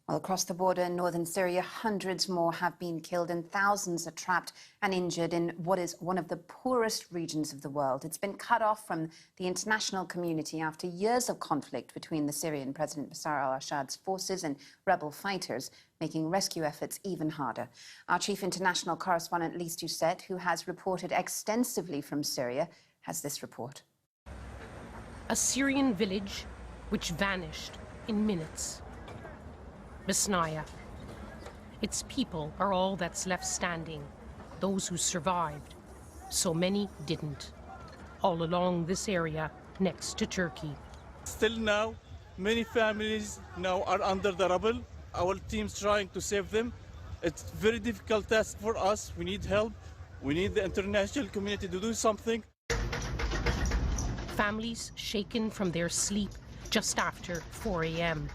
Well, across the border in northern Syria, hundreds more have been killed and thousands are trapped and injured in what is one of the poorest regions of the world. It's been cut off from the international community after years of conflict between the Syrian President Bashar al-Assad's forces and rebel fighters, making rescue efforts even harder. Our chief international correspondent, Lise Doucette, who has reported extensively from Syria, has this report. A Syrian village which vanished in minutes. Besnaya. Its people are all that's left standing, those who survived. So many didn't. All along this area next to Turkey. Still now, many families now are under the rubble. Our team's trying to save them. It's a very difficult task for us. We need help. We need the international community to do something. Families shaken from their sleep just after 4 a.m.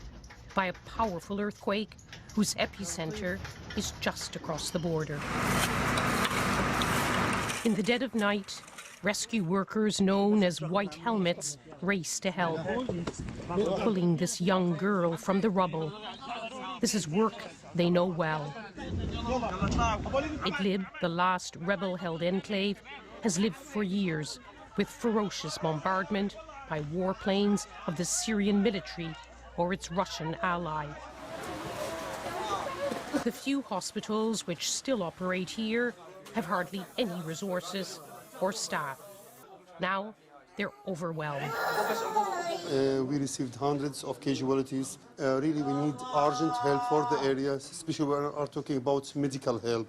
by a powerful earthquake whose epicenter is just across the border. In the dead of night, rescue workers known as White Helmets race to help, pulling this young girl from the rubble. This is work they know well. Idlib, the last rebel-held enclave, has lived for years with ferocious bombardment by warplanes of the Syrian military or its Russian ally. The few hospitals which still operate here have hardly any resources or staff. Now they're overwhelmed. We received hundreds of casualties. Really, we need urgent help for the areas, especially when we are talking about medical help.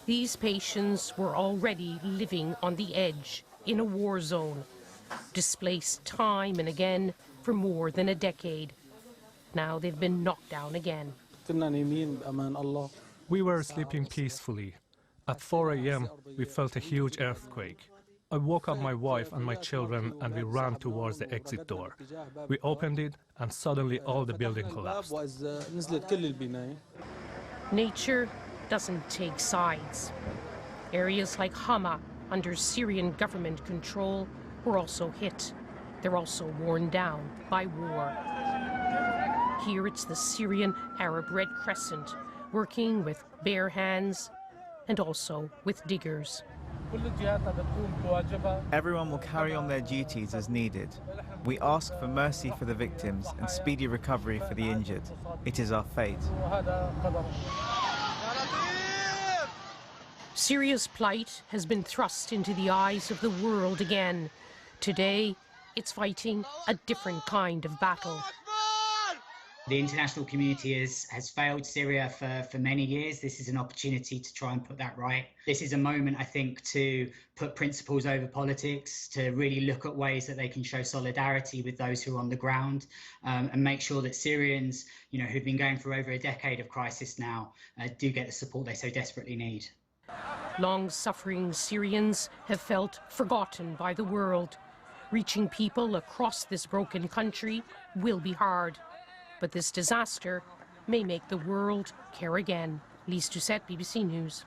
These patients were already living on the edge in a war zone, displaced time and again for more than a decade. Now they've been knocked down again. We were sleeping peacefully. At 4 a.m., we felt a huge earthquake. I woke up my wife and my children and we ran towards the exit door. We opened it and suddenly all the building collapsed. Nature doesn't take sides. Areas like Hama, under Syrian government control, were also hit. They're also worn down by war. Here it's the Syrian Arab Red Crescent, working with bare hands and also with diggers. Everyone will carry on their duties as needed. We ask for mercy for the victims and speedy recovery for the injured. It is our fate. Syria's plight has been thrust into the eyes of the world again. Today, it's fighting a different kind of battle. The international community has failed Syria for many years. This is an opportunity to try and put that right. This is a moment, I think, to put principles over politics, to really look at ways that they can show solidarity with those who are on the ground, and make sure that Syrians, who've been going through over a decade of crisis now, do get the support they so desperately need. Long-suffering Syrians have felt forgotten by the world. Reaching people across this broken country will be hard. But this disaster may make the world care again. Lise Doucette, BBC News.